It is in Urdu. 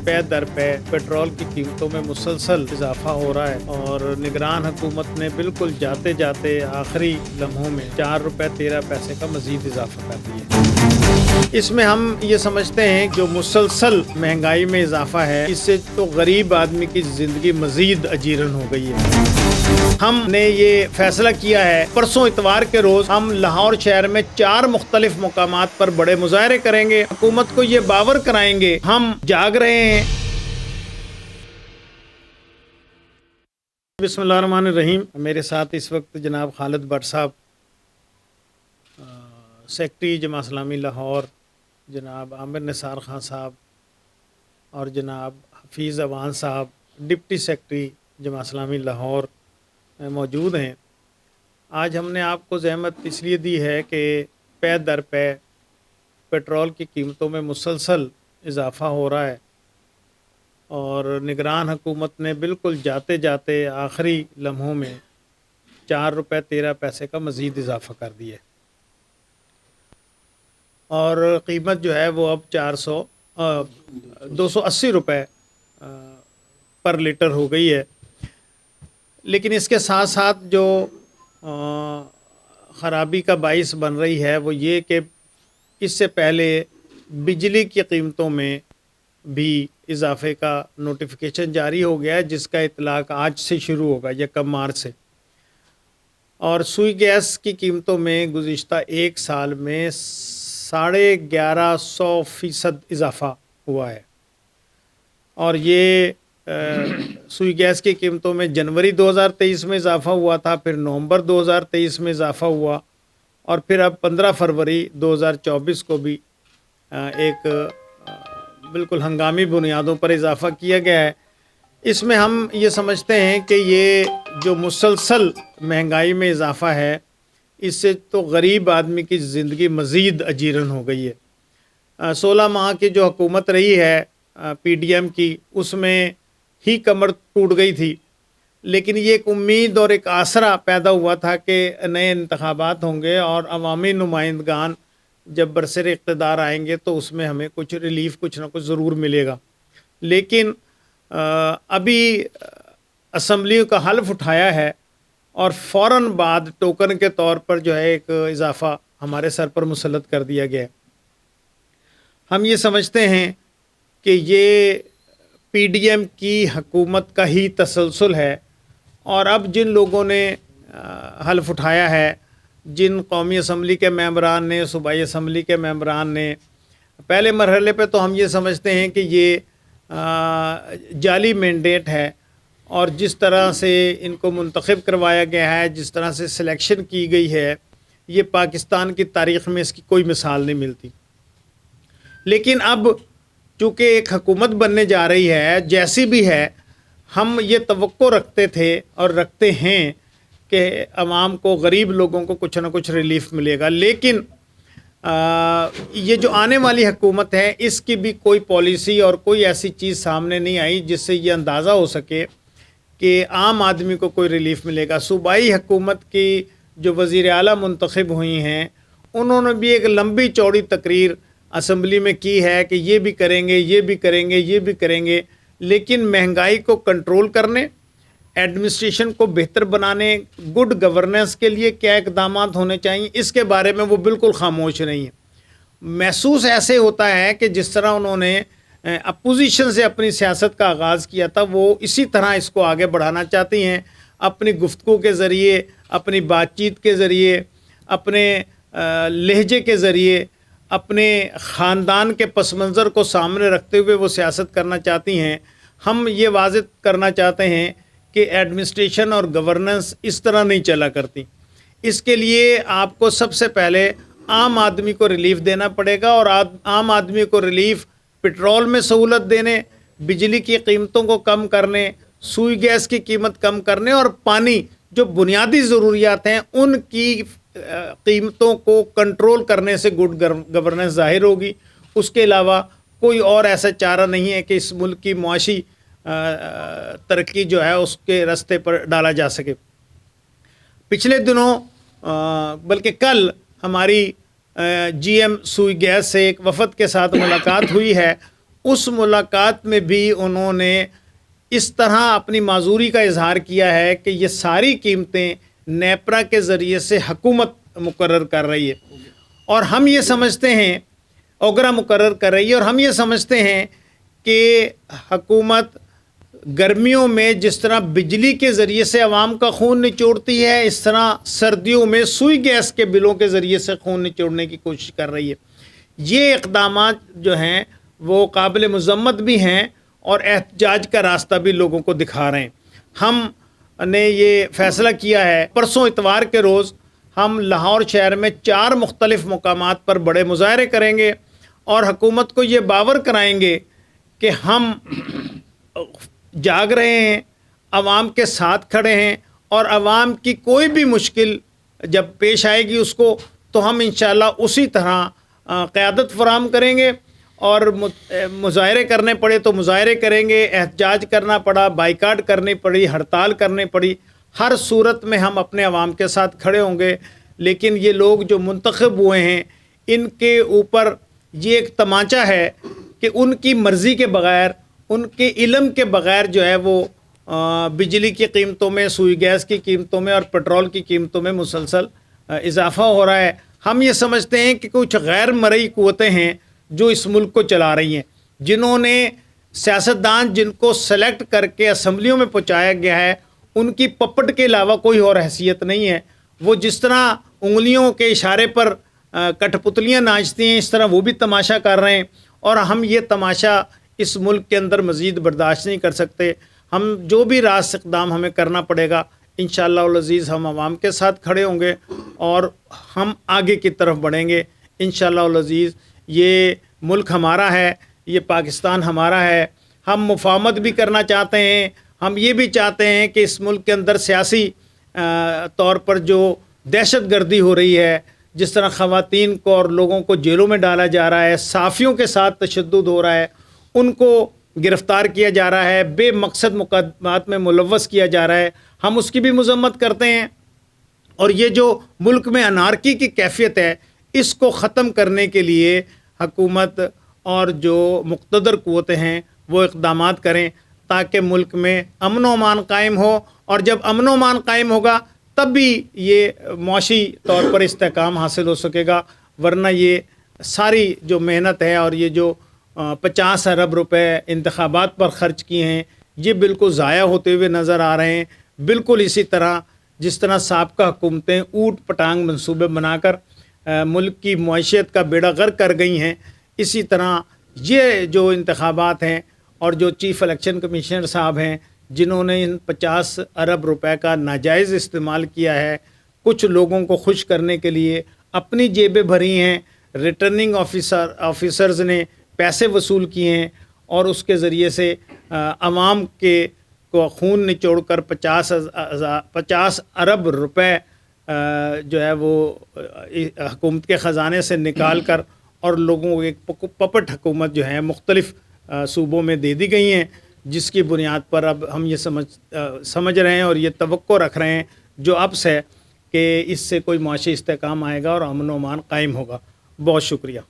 پے در پے پیٹرول کی قیمتوں میں مسلسل اضافہ ہو رہا ہے اور نگران حکومت نے بالکل جاتے جاتے آخری لمحوں میں 4 روپے 13 پیسے کا مزید اضافہ کر دیا۔ اس میں ہم یہ سمجھتے ہیں جو مسلسل مہنگائی میں اضافہ ہے اس سے تو غریب آدمی کی زندگی مزید اجیرن ہو گئی ہے۔ ہم نے یہ فیصلہ کیا ہے پرسوں اتوار کے روز ہم لاہور شہر میں 4 مختلف مقامات پر بڑے مظاہرے کریں گے، حکومت کو یہ باور کرائیں گے ہم جاگ رہے ہیں۔ بسم اللہ الرحمن الرحیم۔ میرے ساتھ اس وقت جناب خالد بٹ صاحب سیکٹری جماعت اسلامی لاہور، جناب عامر نثار خان صاحب اور جناب حفیظ اوان صاحب ڈپٹی سیکٹری جماعت اسلامی لاہور موجود ہیں۔ آج ہم نے آپ کو زحمت اس لیے دی ہے کہ پے در پے پیٹرول کی قیمتوں میں مسلسل اضافہ ہو رہا ہے اور نگران حکومت نے بالکل جاتے جاتے آخری لمحوں میں 4 روپے 13 پیسے کا مزید اضافہ کر دیا اور قیمت جو ہے وہ اب 280 روپے پر لیٹر ہو گئی ہے۔ لیکن اس کے ساتھ ساتھ جو خرابی کا باعث بن رہی ہے وہ یہ کہ اس سے پہلے بجلی کی قیمتوں میں بھی اضافے کا نوٹیفیکیشن جاری ہو گیا ہے جس کا اطلاق آج سے شروع ہوگا 1 مارچ سے، اور سوئی گیس کی قیمتوں میں گزشتہ 1 سال میں 1150% اضافہ ہوا ہے، اور یہ سوئی گیس کی قیمتوں میں جنوری 2023 میں اضافہ ہوا تھا، پھر نومبر 2023 میں اضافہ ہوا اور پھر اب 15 فروری 2024 کو بھی ایک بالکل ہنگامی بنیادوں پر اضافہ کیا گیا ہے۔ اس میں ہم یہ سمجھتے ہیں کہ یہ جو مسلسل مہنگائی میں اضافہ ہے اس سے تو غریب آدمی کی زندگی مزید اجیرن ہو گئی ہے۔ 16 ماہ کی جو حکومت رہی ہے پی ڈی ایم کی اس میں ہی کمر ٹوٹ گئی تھی، لیکن یہ ایک امید اور ایک آسرا پیدا ہوا تھا کہ نئے انتخابات ہوں گے اور عوامی نمائندگان جب برسر اقتدار آئیں گے تو اس میں ہمیں کچھ ریلیف کچھ نہ کچھ ضرور ملے گا۔ لیکن ابھی اسمبلیوں کا حلف اٹھایا ہے اور فوراً بعد ٹوکن کے طور پر جو ہے ایک اضافہ ہمارے سر پر مسلط کر دیا گیا ہے۔ ہم یہ سمجھتے ہیں کہ یہ پی ڈی ایم کی حکومت کا ہی تسلسل ہے، اور اب جن لوگوں نے حلف اٹھایا ہے، جن قومی اسمبلی کے ممبران نے، صوبائی اسمبلی کے ممبران نے، پہلے مرحلے پہ تو ہم یہ سمجھتے ہیں کہ یہ جعلی مینڈیٹ ہے، اور جس طرح سے ان کو منتخب کروایا گیا ہے، جس طرح سے سلیکشن کی گئی ہے، یہ پاکستان کی تاریخ میں اس کی کوئی مثال نہیں ملتی۔ لیکن اب چونکہ ایک حکومت بننے جا رہی ہے، جیسی بھی ہے، ہم یہ توقع رکھتے تھے اور رکھتے ہیں کہ عوام کو، غریب لوگوں کو کچھ نہ کچھ ریلیف ملے گا، لیکن یہ جو آنے والی حکومت ہے اس کی بھی کوئی پالیسی اور کوئی ایسی چیز سامنے نہیں آئی جس سے یہ اندازہ ہو سکے کہ عام آدمی کو کوئی ریلیف ملے گا۔ صوبائی حکومت کی جو وزیر اعلیٰ منتخب ہوئی ہیں انہوں نے بھی ایک لمبی چوڑی تقریر اسمبلی میں کی ہے کہ یہ بھی کریں گے، یہ بھی کریں گے، یہ بھی کریں گے، لیکن مہنگائی کو کنٹرول کرنے، ایڈمنسٹریشن کو بہتر بنانے، گڈ گورننس کے لیے کیا اقدامات ہونے چاہیے اس کے بارے میں وہ بالکل خاموش نہیں ہیں۔ محسوس ایسے ہوتا ہے کہ جس طرح انہوں نے اپوزیشن سے اپنی سیاست کا آغاز کیا تھا وہ اسی طرح اس کو آگے بڑھانا چاہتی ہیں، اپنی گفتگو کے ذریعے، اپنی بات چیت کے ذریعے، اپنے لہجے کے ذریعے، اپنے خاندان کے پس منظر کو سامنے رکھتے ہوئے وہ سیاست کرنا چاہتی ہیں۔ ہم یہ واضح کرنا چاہتے ہیں کہ ایڈمنسٹریشن اور گورننس اس طرح نہیں چلا کرتی۔ اس کے لیے آپ کو سب سے پہلے عام آدمی کو ریلیف دینا پڑے گا، اور عام آدمی کو ریلیف پٹرول میں سہولت دینے، بجلی کی قیمتوں کو کم کرنے، سوئی گیس کی قیمت کم کرنے، اور پانی جو بنیادی ضروریات ہیں ان کی قیمتوں کو کنٹرول کرنے سے گڈ گورننس ظاہر ہوگی۔ اس کے علاوہ کوئی اور ایسا چارہ نہیں ہے کہ اس ملک کی معاشی ترقی جو ہے اس کے راستے پر ڈالا جا سکے۔ پچھلے دنوں بلکہ کل ہماری جی ایم سوئی گیس سے ایک وفد کے ساتھ ملاقات ہوئی ہے۔ اس ملاقات میں بھی انہوں نے اس طرح اپنی معذوری کا اظہار کیا ہے کہ یہ ساری قیمتیں نیپرا کے ذریعے سے حکومت مقرر کر رہی ہے، اور ہم یہ سمجھتے ہیں اوگرا مقرر کر رہی ہے، اور ہم یہ سمجھتے ہیں کہ حکومت گرمیوں میں جس طرح بجلی کے ذریعے سے عوام کا خون نچوڑتی ہے، اس طرح سردیوں میں سوئی گیس کے بلوں کے ذریعے سے خون نچوڑنے کی کوشش کر رہی ہے۔ یہ اقدامات جو ہیں وہ قابل مذمت بھی ہیں اور احتجاج کا راستہ بھی لوگوں کو دکھا رہے ہیں۔ ہم نے یہ فیصلہ کیا ہے، پرسوں اتوار کے روز ہم لاہور شہر میں 4 مختلف مقامات پر بڑے مظاہرے کریں گے اور حکومت کو یہ باور کرائیں گے کہ ہم جاگ رہے ہیں، عوام کے ساتھ کھڑے ہیں، اور عوام کی کوئی بھی مشکل جب پیش آئے گی اس کو تو ہم انشاءاللہ اسی طرح قیادت فراہم کریں گے، اور مظاہرے کرنے پڑے تو مظاہرے کریں گے، احتجاج کرنا پڑا، بائیکاٹ کرنی پڑی، ہڑتال کرنی پڑی، ہر صورت میں ہم اپنے عوام کے ساتھ کھڑے ہوں گے۔ لیکن یہ لوگ جو منتخب ہوئے ہیں ان کے اوپر یہ ایک تمانچہ ہے کہ ان کی مرضی کے بغیر، ان کے علم کے بغیر جو ہے وہ بجلی کی قیمتوں میں، سوئی گیس کی قیمتوں میں اور پیٹرول کی قیمتوں میں مسلسل اضافہ ہو رہا ہے۔ ہم یہ سمجھتے ہیں کہ کچھ غیر مرئی قوتیں ہیں جو اس ملک کو چلا رہی ہیں، جنہوں نے سیاستدان جن کو سلیکٹ کر کے اسمبلیوں میں پہنچایا گیا ہے ان کی پپٹ کے علاوہ کوئی اور حیثیت نہیں ہے۔ وہ جس طرح انگلیوں کے اشارے پر کٹھ پتلیاں ناچتی ہیں، اس طرح وہ بھی تماشا کر رہے ہیں، اور ہم یہ تماشا اس ملک کے اندر مزید برداشت نہیں کر سکتے۔ ہم جو بھی راست اقدام ہمیں کرنا پڑے گا انشاءاللہ العزیز ہم عوام کے ساتھ کھڑے ہوں گے اور ہم آگے کی طرف بڑھیں گے انشاءاللہ العزیز۔ یہ ملک ہمارا ہے، یہ پاکستان ہمارا ہے۔ ہم مفاہمت بھی کرنا چاہتے ہیں، ہم یہ بھی چاہتے ہیں کہ اس ملک کے اندر سیاسی طور پر جو دہشت گردی ہو رہی ہے، جس طرح خواتین کو اور لوگوں کو جیلوں میں ڈالا جا رہا ہے، صحافیوں کے ساتھ تشدد ہو رہا ہے، ان کو گرفتار کیا جا رہا ہے، بے مقصد مقدمات میں ملوث کیا جا رہا ہے، ہم اس کی بھی مذمت کرتے ہیں۔ اور یہ جو ملک میں انارکی کی کیفیت ہے اس کو ختم کرنے کے لیے حکومت اور جو مقتدر قوتیں ہیں وہ اقدامات کریں تاکہ ملک میں امن و امان قائم ہو، اور جب امن و امان قائم ہوگا تب بھی یہ معاشی طور پر استحکام حاصل ہو سکے گا، ورنہ یہ ساری جو محنت ہے اور یہ جو 50 ارب روپے انتخابات پر خرچ کیے ہیں یہ بالکل ضائع ہوتے ہوئے نظر آ رہے ہیں۔ بالکل اسی طرح جس طرح سابقہ حکومتیں اوٹ پٹانگ منصوبے بنا کر ملک کی معیشت کا بیڑا غرق کر گئی ہیں، اسی طرح یہ جو انتخابات ہیں اور جو چیف الیکشن کمیشنر صاحب ہیں جنہوں نے ان 50 ارب روپے کا ناجائز استعمال کیا ہے، کچھ لوگوں کو خوش کرنے کے لیے اپنی جیبیں بھری ہیں، ریٹرننگ آفیسرز نے پیسے وصول کیے ہیں اور اس کے ذریعے سے عوام کے کو خون نچوڑ کر 50 ارب روپے جو ہے وہ حکومت کے خزانے سے نکال کر اور لوگوں کو ایک پپٹ حکومت جو ہے مختلف صوبوں میں دے دی گئی ہیں، جس کی بنیاد پر اب ہم یہ سمجھ رہے ہیں اور یہ توقع رکھ رہے ہیں جو اب سے کہ اس سے کوئی معاشی استحکام آئے گا اور امن و امان قائم ہوگا۔ بہت شکریہ۔